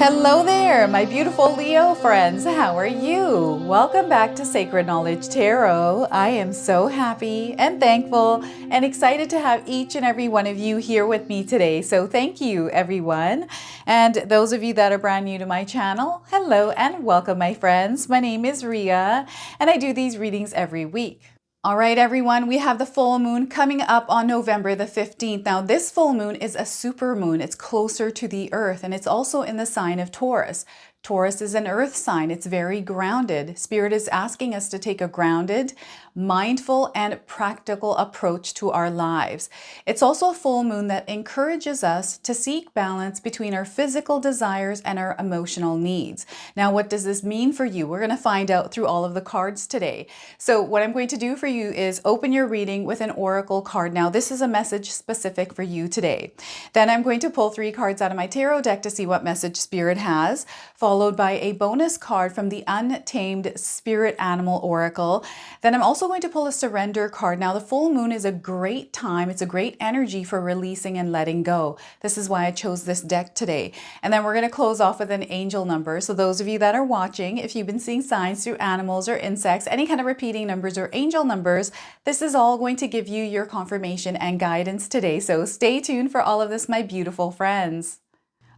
Hello there, my beautiful Leo friends. How are you? Welcome back to Sacred Knowledge Tarot. I am so happy and thankful and excited to have each and every one of you here with me today. So thank you, everyone. And those of you that are brand new to my channel, hello and welcome, my friends. My name is Ria, and I do these readings every week. All right, everyone, we have the full moon coming up on November the 15th. Now, this full moon is a super moon. It's closer to the earth, and it's also in the sign of Taurus. Taurus is an earth sign. It's very grounded. Spirit is asking us to take a grounded, mindful, and practical approach to our lives. It's also a full moon that encourages us to seek balance between our physical desires and our emotional needs. Now, what does this mean for you? We're going to find out through all of the cards today. So what I'm going to do for you is open your reading with an oracle card. Now, this is a message specific for you today. Then I'm going to pull 3 cards out of my tarot deck to see what message Spirit has, followed by a bonus card from the Untamed Spirit Animal Oracle. Then I'm also going to pull a surrender card. Now, the full moon is a great time. It's a great energy for releasing and letting go. This is why I chose this deck today. And then we're going to close off with an angel number. So those of you that are watching, if you've been seeing signs through animals or insects, any kind of repeating numbers or angel numbers, this is all going to give you your confirmation and guidance today. So stay tuned for all of this, my beautiful friends.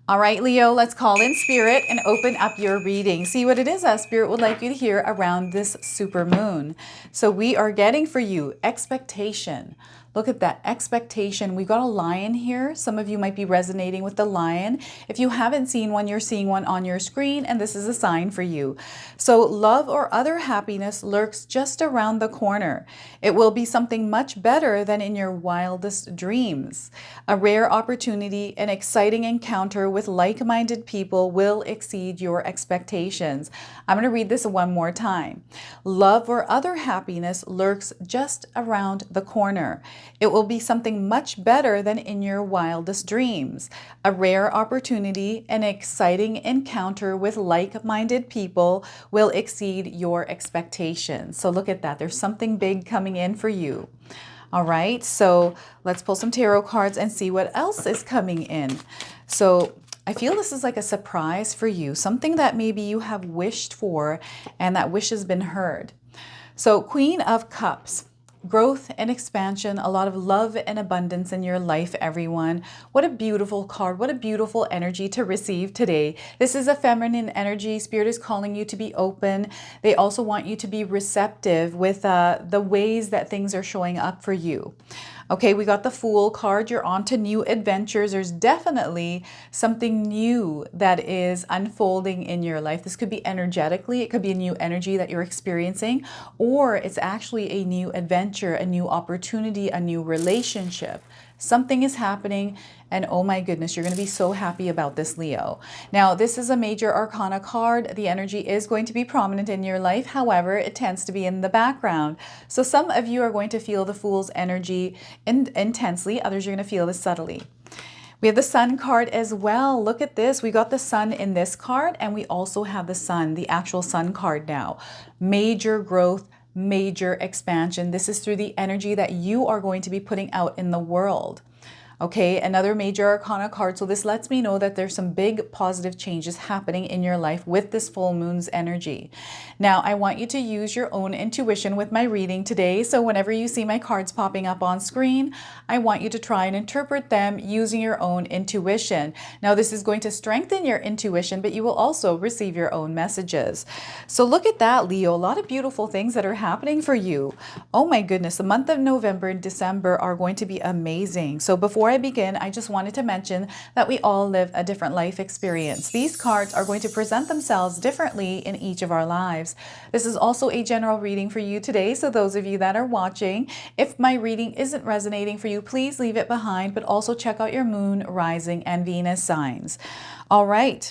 All right, Leo, let's call in Spirit and open up your reading. See what it is that Spirit would like you to hear around this super moon. So we are getting for you expectation. Look at that expectation. We've got a lion here. Some of you might be resonating with the lion. If you haven't seen one, you're seeing one on your screen, and this is a sign for you. So love or other happiness lurks just around the corner. It will be something much better than in your wildest dreams. A rare opportunity, an exciting encounter with like-minded people will exceed your expectations. I'm going to read this one more time. Love or other happiness lurks just around the corner. It will be something much better than in your wildest dreams. A rare opportunity, an exciting encounter with like-minded people will exceed your expectations. So look at that. There's something big coming in for you. All right, so let's pull some tarot cards and see what else is coming in. So I feel this is like a surprise for you, something that maybe you have wished for and that wish has been heard. So Queen of Cups. Growth and expansion, a lot of love and abundance in your life, everyone. What a beautiful card. What a beautiful energy to receive today. This is a feminine energy. Spirit is calling you to be open. They also want you to be receptive with the ways that things are showing up for you. Okay, we got the Fool card. You're on to new adventures. There's definitely something new that is unfolding in your life. This could be energetically. It could be a new energy that you're experiencing, or it's actually a new adventure, a new opportunity, a new relationship. Something is happening, and oh my goodness, you're going to be so happy about this, Leo. Now, this is a major arcana card. The energy is going to be prominent in your life. However, it tends to be in the background. So some of you are going to feel the Fool's energy intensely. Others are going to feel this subtly. We have the Sun card as well. Look at this. We got the Sun in this card, and we also have the Sun, the actual Sun card now. Major growth, major expansion. This is through the energy that you are going to be putting out in the world. Okay, another major arcana card. So this lets me know that there's some big positive changes happening in your life with this full moon's energy. Now, I want you to use your own intuition with my reading today. So whenever you see my cards popping up on screen, I want you to try and interpret them using your own intuition. Now, this is going to strengthen your intuition, but you will also receive your own messages. So look at that, Leo. A lot of beautiful things that are happening for you. Oh my goodness, the month of November and December are going to be amazing. So before I begin, I just wanted to mention that we all live a different life experience. These cards are going to present themselves differently in each of our lives. This is also a general reading for you today. So those of you that are watching, if my reading isn't resonating for you, please leave it behind, but also check out your moon, rising, and Venus signs. All right.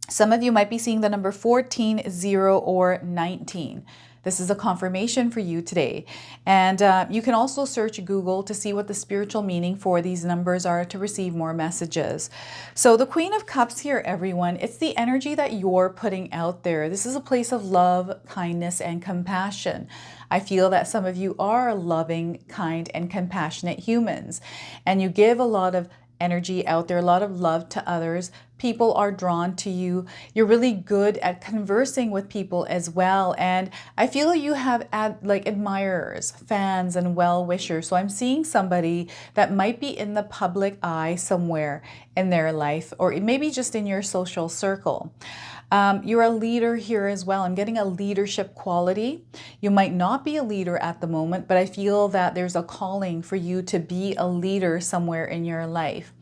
Some of you might be seeing the number 14, 0, or 19. This is a confirmation for you today. And you can also search Google to see what the spiritual meaning for these numbers are to receive more messages. So the Queen of Cups here, everyone, it's the energy that you're putting out there. This is a place of love, kindness, and compassion. I feel that some of you are loving, kind, and compassionate humans, and you give a lot of energy out there, a lot of love to others. People are drawn to you. You're really good at conversing with people as well. And I feel you have like admirers, fans, and well-wishers. So I'm seeing somebody that might be in the public eye somewhere in their life, or maybe just in your social circle. You're a leader here as well. I'm getting a leadership quality. You might not be a leader at the moment, but I feel that there's a calling for you to be a leader somewhere in your life.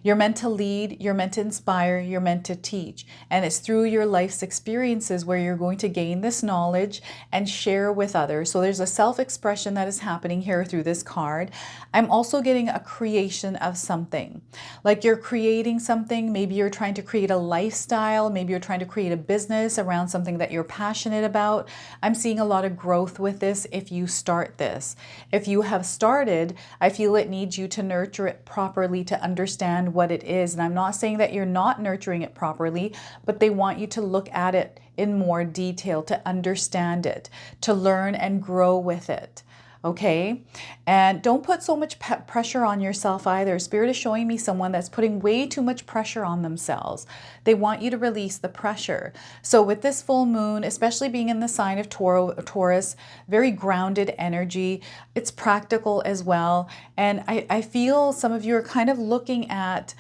You're meant to lead, you're meant to inspire, you're meant to teach. And it's through your life's experiences where you're going to gain this knowledge and share with others. So there's a self-expression that is happening here through this card. I'm also getting a creation of something. Like you're creating something, maybe you're trying to create a lifestyle, maybe you're trying to create a business around something that you're passionate about. I'm seeing a lot of growth with this if you start this. If you have started, I feel it needs you to nurture it properly to understand what it is. And I'm not saying that you're not nurturing it properly, but they want you to look at it in more detail, to understand it, to learn and grow with it. Okay? And don't put so much pressure on yourself either. Spirit is showing me someone that's putting way too much pressure on themselves. They want you to release the pressure. So with this full moon, especially being in the sign of Taurus, very grounded energy, it's practical as well. And I feel some of you are kind of looking at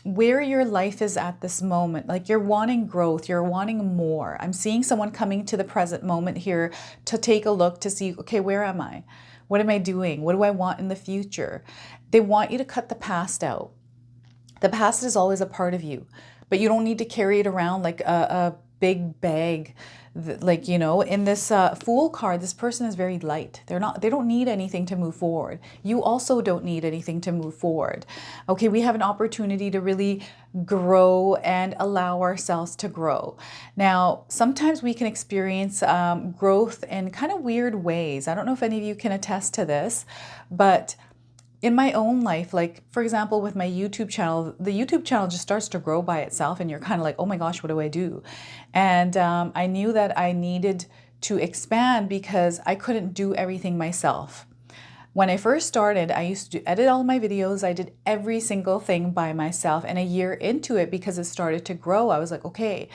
where your life is at this moment. Like you're wanting growth, you're wanting more. I'm seeing someone coming to the present moment here to take a look to see, okay, where am I? What am I doing? What do I want in the future? They want you to cut the past out. The past is always a part of you, but you don't need to carry it around like a big bag. Like, you know, in this Fool card, this person is very light. They don't need anything to move forward. You also don't need anything to move forward. Okay, we have an opportunity to really grow and allow ourselves to grow. Now, sometimes we can experience growth in kind of weird ways. I don't know if any of you can attest to this, but in my own life, like for example, with my YouTube channel, the YouTube channel just starts to grow by itself and you're kind of like, oh my gosh, what do I do? And I knew that I needed to expand because I couldn't do everything myself. When I first started, I used to edit all my videos. I did every single thing by myself. And a year into it, because it started to grow, I was like, okay,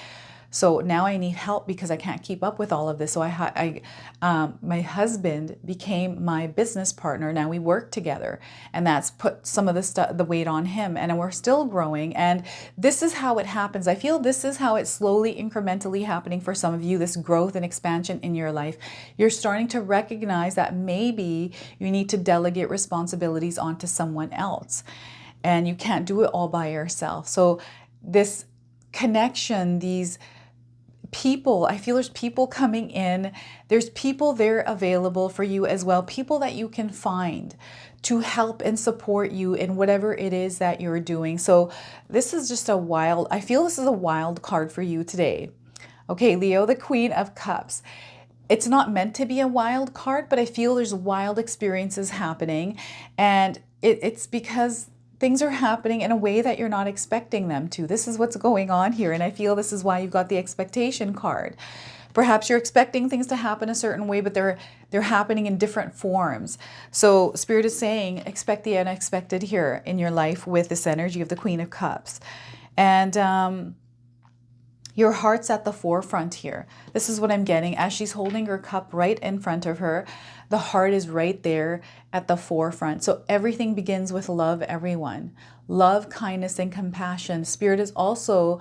so now I need help because I can't keep up with all of this. So my husband became my business partner. Now we work together, and that's put some of the weight on him, and we're still growing. And this is how it happens. I feel this is how it's slowly, incrementally happening for some of you, this growth and expansion in your life. You're starting to recognize that maybe you need to delegate responsibilities onto someone else, and you can't do it all by yourself. So this connection, these people, I feel there's people coming in, there's people there available for you as well, people that you can find to help and support you in whatever it is that you're doing. So this is just I feel this is a wild card for you today. Okay, Leo, the Queen of Cups. It's not meant to be a wild card, but I feel there's wild experiences happening, and it's because things are happening in a way that you're not expecting them to. This is what's going on here. And I feel this is why you've got the expectation card. Perhaps you're expecting things to happen a certain way, but they're happening in different forms. So Spirit is saying, expect the unexpected here in your life with this energy of the Queen of Cups. And your heart's at the forefront here. This is what I'm getting. As she's holding her cup right in front of her, the heart is right there at the forefront. So everything begins with love, everyone. Love, kindness, and compassion. Spirit is also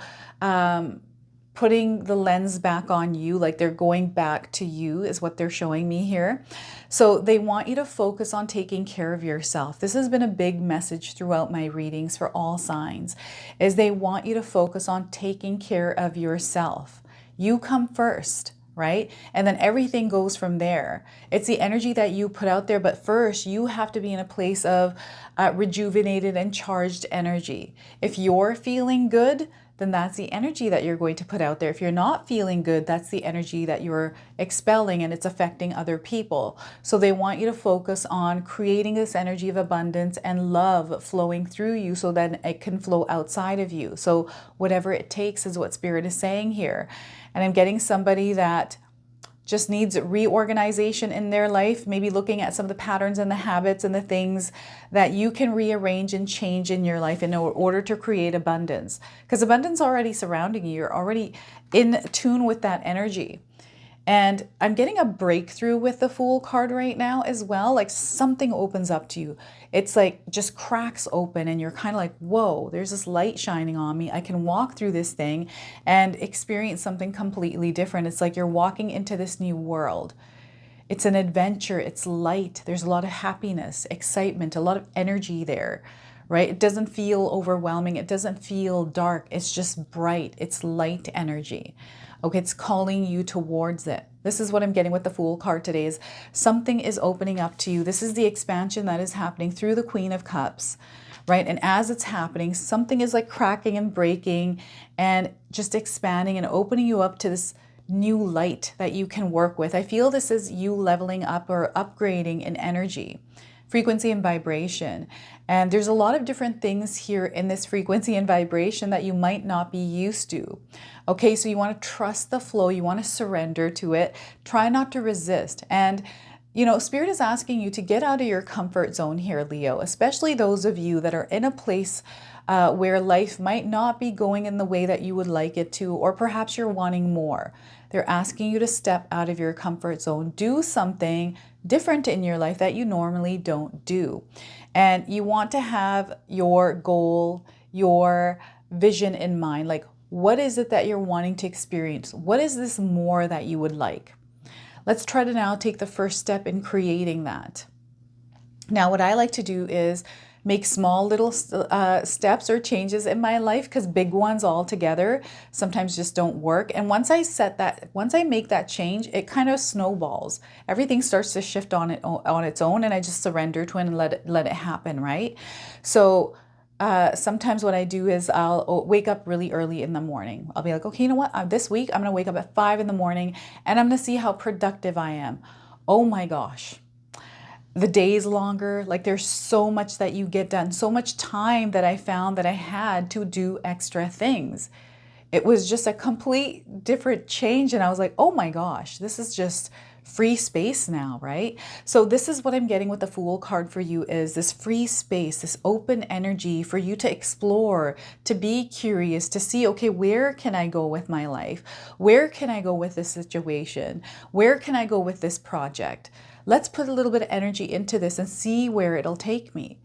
putting the lens back on you, like they're going back to you is what they're showing me here. So they want you to focus on taking care of yourself. This has been a big message throughout my readings for all signs, is they want you to focus on taking care of yourself. You come first, right? And then everything goes from there. It's the energy that you put out there, but first you have to be in a place of rejuvenated and charged energy. If you're feeling good, then that's the energy that you're going to put out there. If you're not feeling good, that's the energy that you're expelling, and it's affecting other people. So they want you to focus on creating this energy of abundance and love flowing through you so that it can flow outside of you. So whatever it takes is what Spirit is saying here. And I'm getting somebody that just needs reorganization in their life, maybe looking at some of the patterns and the habits and the things that you can rearrange and change in your life in order to create abundance. Because abundance already surrounding you. You're already in tune with that energy. And I'm getting a breakthrough with the Fool card right now as well. Like something opens up to you. It's like just cracks open and you're kind of like, whoa, there's this light shining on me. I can walk through this thing and experience something completely different. It's like you're walking into this new world. It's an adventure. It's light. There's a lot of happiness, excitement, a lot of energy there, right? It doesn't feel overwhelming. It doesn't feel dark. It's just bright. It's light energy. Okay, it's calling you towards it. This is what I'm getting with the Fool card today is something is opening up to you. This is the expansion that is happening through the Queen of Cups, right? And as it's happening, something is like cracking and breaking and just expanding and opening you up to this new light that you can work with. I feel this is you leveling up or upgrading in energy, frequency and vibration. And there's a lot of different things here in this frequency and vibration that you might not be used to. Okay, so you want to trust the flow. You want to surrender to it. Try not to resist. And, you know, Spirit is asking you to get out of your comfort zone here, Leo, especially those of you that are in a place where life might not be going in the way that you would like it to, or perhaps you're wanting more. They're asking you to step out of your comfort zone, do something different in your life that you normally don't do. And you want to have your goal, your vision in mind. Like, what is it that you're wanting to experience? What is this more that you would like? Let's try to now take the first step in creating that. Now, what I like to do is make small little steps or changes in my life, because big ones all together sometimes just don't work. And once I make that change, it kind of snowballs. Everything starts to shift on its own, and I just surrender to it and let it happen, right? So sometimes what I do is I'll wake up really early in the morning. I'll be like, okay, you know what? This week I'm going to wake up at 5 in the morning and I'm going to see how productive I am. Oh my gosh. The day's longer. Like there's so much that you get done, so much time that I found that I had to do extra things. It was just a complete different change. And I was like, oh my gosh, this is just free space now, right? So this is what I'm getting with the Fool card for you is this free space, this open energy for you to explore, to be curious, to see, okay, where can I go with my life? Where can I go with this situation? Where can I go with this project? Let's put a little bit of energy into this and see where it'll take me.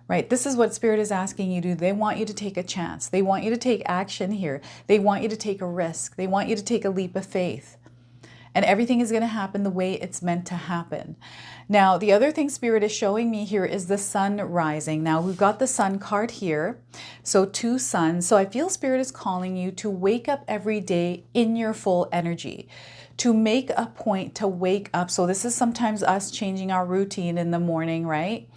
Right? This is what Spirit is asking you to do. They want you to take a chance. They want you to take action here. They want you to take a risk. They want you to take a leap of faith. And everything is going to happen the way it's meant to happen. Now, the other thing Spirit is showing me here is the sun rising. Now, we've got the sun card here. So 2 suns. So I feel Spirit is calling you to wake up every day in your full energy, to make a point to wake up. So this is sometimes us changing our routine in the morning, right?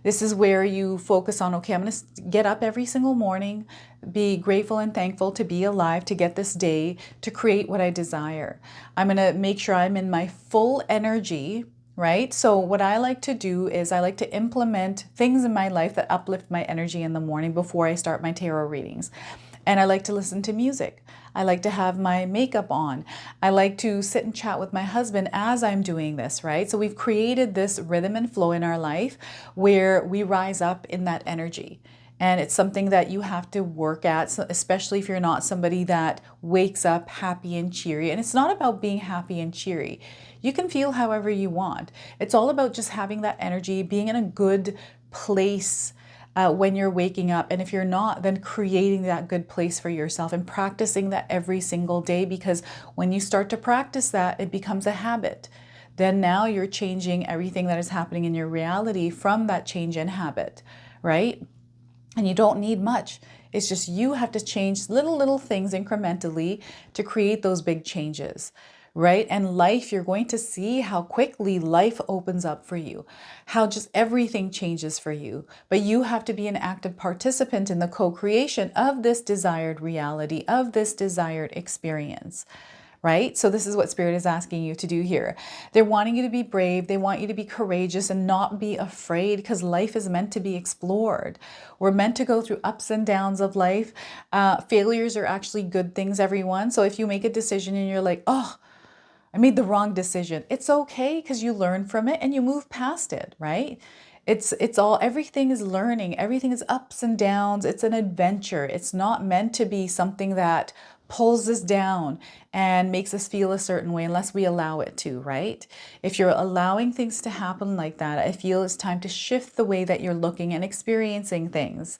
This is where you focus on, okay, I'm going to get up every single morning, be grateful and thankful to be alive, to get this day, to create what I desire. I'm going to make sure I'm in my full energy, right? So what I like to do is I like to implement things in my life that uplift my energy in the morning before I start my tarot readings. And I like to listen to music. I like to have my makeup on. I like to sit and chat with my husband as I'm doing this, right? So we've created this rhythm and flow in our life where we rise up in that energy. And it's something that you have to work at, especially if you're not somebody that wakes up happy and cheery. And it's not about being happy and cheery. You can feel however you want. It's all about just having that energy, being in a good place when you're waking up. And if you're not, then creating that good place for yourself and practicing that every single day, because when you start to practice that, it becomes a habit. Then now you're changing everything that is happening in your reality from that change in habit, right? And you don't need much. It's just you have to change little things incrementally to create those big changes. Right? And life, you're going to see how quickly life opens up for you, how just everything changes for you. But you have to be an active participant in the co-creation of this desired reality, of this desired experience. Right? So this is what Spirit is asking you to do here. They're wanting you to be brave. They want you to be courageous and not be afraid, because life is meant to be explored. We're meant to go through ups and downs of life. Failures are actually good things, everyone. So if you make a decision and you're like, oh, I made the wrong decision. It's okay because you learn from it and you move past it, right? It's all, everything is learning. Everything is ups and downs. It's an adventure. It's not meant to be something that pulls us down and makes us feel a certain way unless we allow it to, right? If you're allowing things to happen like that, I feel it's time to shift the way that you're looking and experiencing things.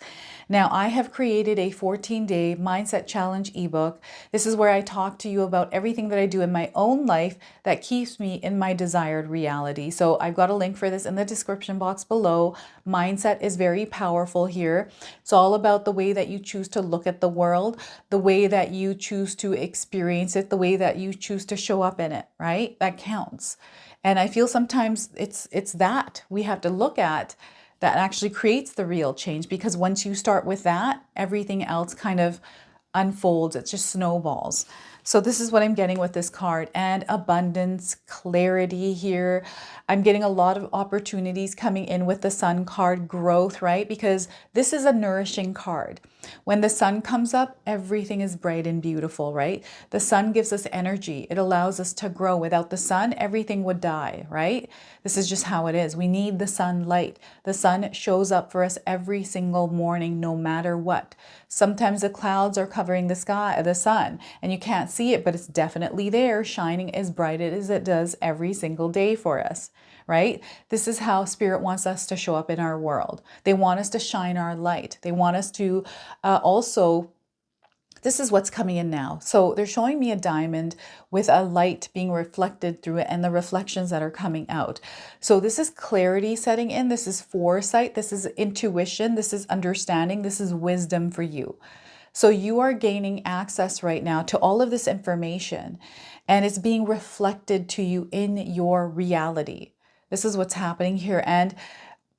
Now, I have created a 14-day mindset challenge ebook. This is where I talk to you about everything that I do in my own life that keeps me in my desired reality. So I've got a link for this in the description box below. Mindset is very powerful here. It's all about the way that you choose to look at the world, the way that you choose to experience it, the way that you choose to show up in it, right? That counts. And I feel sometimes it's that we have to look at that actually creates the real change, because once you start with that, everything else kind of unfolds. It just snowballs. So this is what I'm getting with this card, and abundance, clarity here. I'm getting a lot of opportunities coming in with the Sun card, growth, right? Because this is a nourishing card. When the sun comes up, everything is bright and beautiful, right? The sun gives us energy. It allows us to grow. Without the sun, everything would die, right? This is just how it is. We need the sunlight. The sun shows up for us every single morning, no matter what. Sometimes the clouds are covering the sky, the sun, and you can't see it, but it's definitely there, shining as bright as it does every single day for us, right? This is how Spirit wants us to show up in our world. They want us to shine our light. They want us to also, this is what's coming in now. So they're showing me a diamond with a light being reflected through it and the reflections that are coming out. So this is clarity setting in. This is foresight. This is intuition. This is understanding. This is wisdom for you. So you are gaining access right now to all of this information, and it's being reflected to you in your reality. This is what's happening here. And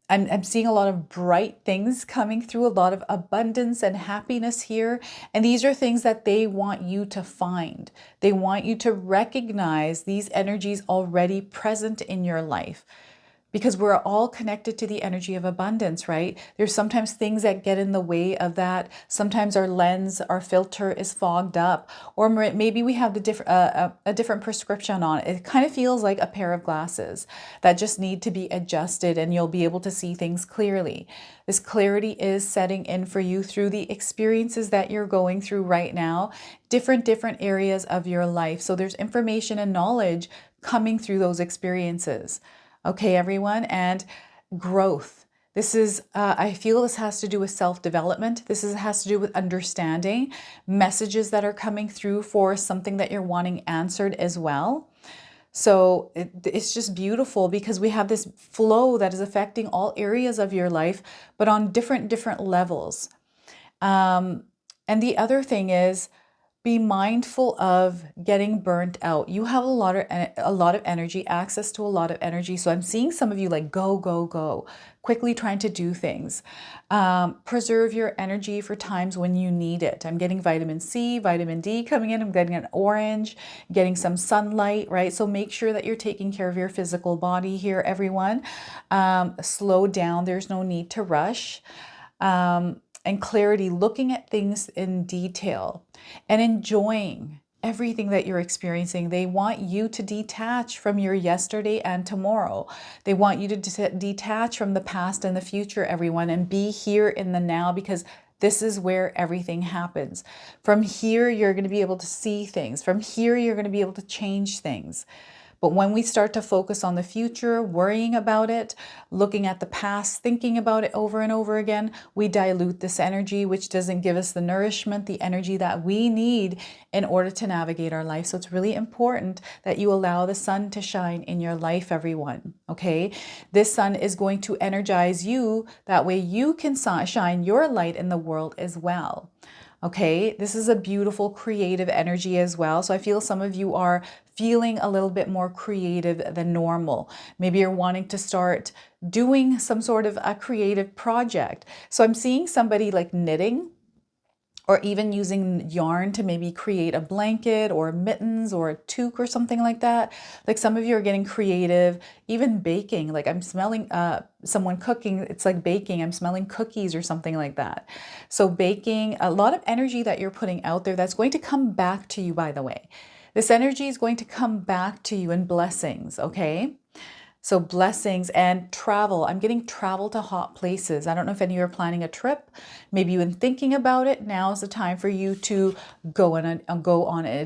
I'm seeing a lot of bright things coming through, a lot of abundance and happiness here. And these are things that they want you to find. They want you to recognize these energies already present in your life, because we're all connected to the energy of abundance, right? There's sometimes things that get in the way of that. Sometimes our lens, our filter is fogged up, or maybe we have a different prescription on it. It kind of feels like a pair of glasses that just need to be adjusted, and you'll be able to see things clearly. This clarity is setting in for you through the experiences that you're going through right now, different areas of your life. So there's information and knowledge coming through those experiences. Okay, everyone, and growth. This is, I feel this has to do with self-development. Has to do with understanding messages that are coming through for something that you're wanting answered as well. So it's just beautiful because we have this flow that is affecting all areas of your life, but on different levels. And the other thing is, be mindful of getting burnt out. You have a lot of energy, access to a lot of energy. So I'm seeing some of you like go, quickly trying to do things. Preserve your energy for times when you need it. I'm getting vitamin C, vitamin D coming in. I'm getting an orange, getting some sunlight, right? So make sure that you're taking care of your physical body here, everyone. Slow down. There's no need to rush. And clarity, looking at things in detail and enjoying everything that you're experiencing. They want you to detach from your yesterday and tomorrow. They want you to detach from the past and the future, everyone, and be here in the now, because this is where everything happens. From here, you're going to be able to see things. From here, you're going to be able to change things. But when we start to focus on the future, worrying about it, looking at the past, thinking about it over and over again, we dilute this energy, which doesn't give us the nourishment, the energy that we need in order to navigate our life. So it's really important that you allow the sun to shine in your life, everyone. Okay? This sun is going to energize you. That way you can shine your light in the world as well. Okay, this is a beautiful creative energy as well. So I feel some of you are feeling a little bit more creative than normal. Maybe you're wanting to start doing some sort of a creative project. So I'm seeing somebody like knitting, or even using yarn to maybe create a blanket or mittens or a toque or something like that. Like some of you are getting creative, even baking. Like I'm smelling someone cooking. It's like baking. I'm smelling cookies or something like that. So baking, a lot of energy that you're putting out there that's going to come back to you, by the way. This energy is going to come back to you in blessings, okay? So blessings and travel. I'm getting travel to hot places. I don't know if any of you are planning a trip. Maybe you've been thinking about it. Now is the time for you to go on an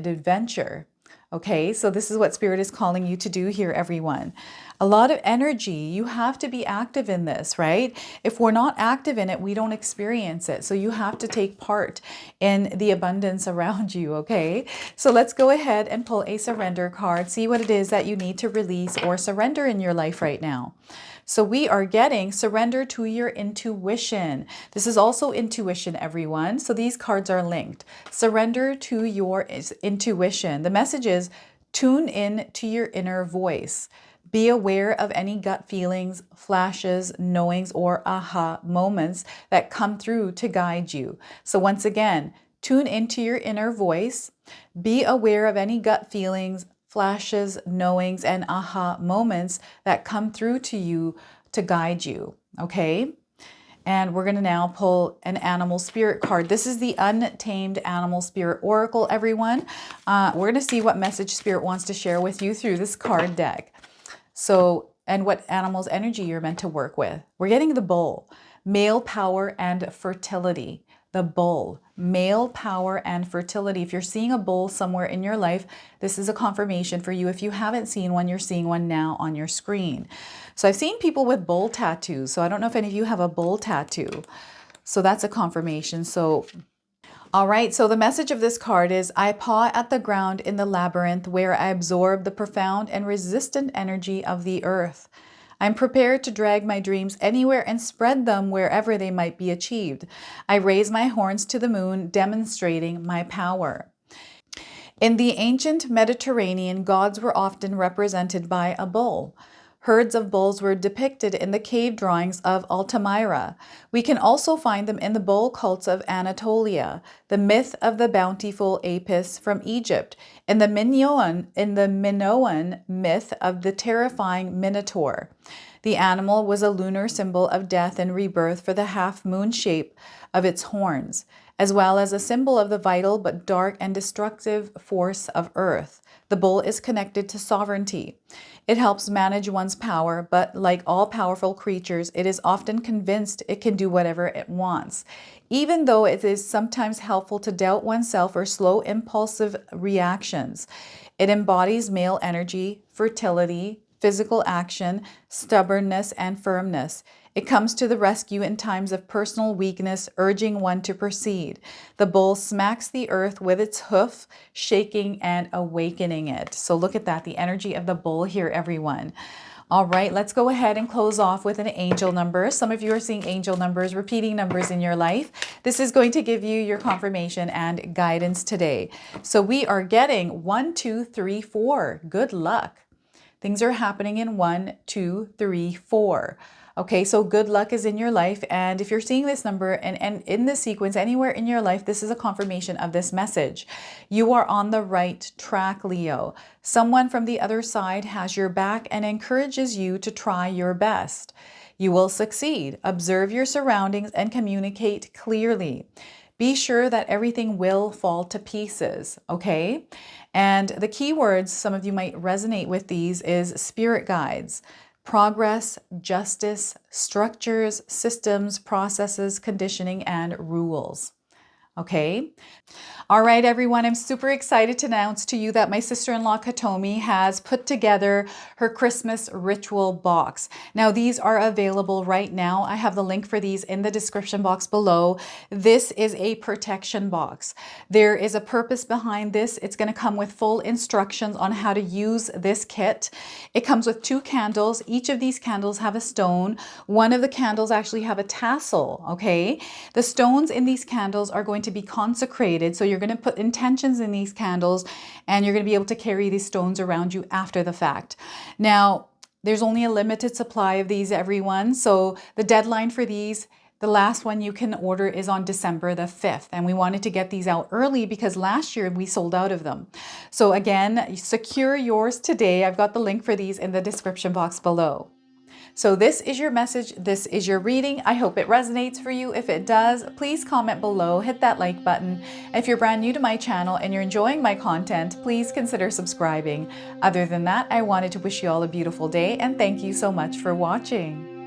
adventure. Okay, so this is what Spirit is calling you to do here, everyone. A lot of energy. You have to be active in this, right? If we're not active in it, we don't experience it. So you have to take part in the abundance around you, okay? So let's go ahead and pull a surrender card. See what it is that you need to release or surrender in your life right now. So we are getting surrender to your intuition. This is also intuition, everyone. So these cards are linked. Surrender to your intuition. The message is tune in to your inner voice. Be aware of any gut feelings, flashes, knowings, or aha moments that come through to guide you. So once again, tune into your inner voice. Be aware of any gut feelings, flashes, knowings, and aha moments that come through to you to guide you, okay? And we're going to now pull an animal spirit card. This is the Untamed Animal Spirit Oracle, everyone. We're going to see what message Spirit wants to share with you through this card deck. So, and what animal's energy you're meant to work with. We're getting the bull, male power and fertility. The bull, male power and fertility. If you're seeing a bull somewhere in your life, this is a confirmation for you. If you haven't seen one, you're seeing one now on your screen. So I've seen people with bull tattoos. So I don't know if any of you have a bull tattoo. So that's a confirmation. So all right, so the message of this card is, I paw at the ground in the labyrinth where I absorb the profound and resistant energy of the earth. I'm prepared to drag my dreams anywhere and spread them wherever they might be achieved. I raise my horns to the moon, demonstrating my power. In the ancient Mediterranean, gods were often represented by a bull. Herds of bulls were depicted in the cave drawings of Altamira. We can also find them in the bull cults of Anatolia, the myth of the bountiful Apis from Egypt, and the Minoan myth of the terrifying Minotaur. The animal was a lunar symbol of death and rebirth for the half-moon shape of its horns, as well as a symbol of the vital but dark and destructive force of earth. The bull is connected to sovereignty. It helps manage one's power, but like all powerful creatures, it is often convinced it can do whatever it wants. Even though it is sometimes helpful to doubt oneself or slow impulsive reactions, it embodies male energy, fertility, physical action, stubbornness, and firmness. It comes to the rescue in times of personal weakness, urging one to proceed. The bull smacks the earth with its hoof, shaking and awakening it. So look at that, the energy of the bull here, everyone. All right, let's go ahead and close off with an angel number. Some of you are seeing angel numbers, repeating numbers in your life. This is going to give you your confirmation and guidance today. So we are getting 1, 2, 3, 4. Good luck. Things are happening in 1, 2, 3, 4. Okay, so good luck is in your life. And if you're seeing this number and in this sequence anywhere in your life, this is a confirmation of this message. You are on the right track, Leo. Someone from the other side has your back and encourages you to try your best. You will succeed. Observe your surroundings and communicate clearly. Be sure that everything will fall to pieces, okay? And the key words, some of you might resonate with these, is spirit guides, progress, justice, structures, systems, processes, conditioning, and rules. Okay. All right, everyone, I'm super excited to announce to you that my sister-in-law Katomi has put together her Christmas ritual box. Now, these are available right now. I have the link for these in the description box below. This is a protection box. There is a purpose behind this. It's going to come with full instructions on how to use this kit. It comes with 2 candles. Each of these candles have a stone. One of the candles actually have a tassel, okay? The stones in these candles are going to be consecrated. So you're going to put intentions in these candles and you're going to be able to carry these stones around you after the fact. Now, there's only a limited supply of these, everyone. So the deadline for these, the last one you can order is on December the 5th. And we wanted to get these out early because last year we sold out of them. So again, secure yours today. I've got the link for these in the description box below. So this is your message. This is your reading. I hope it resonates for you. If it does, please comment below, hit that like button. If you're brand new to my channel and you're enjoying my content, please consider subscribing. Other than that, I wanted to wish you all a beautiful day and thank you so much for watching.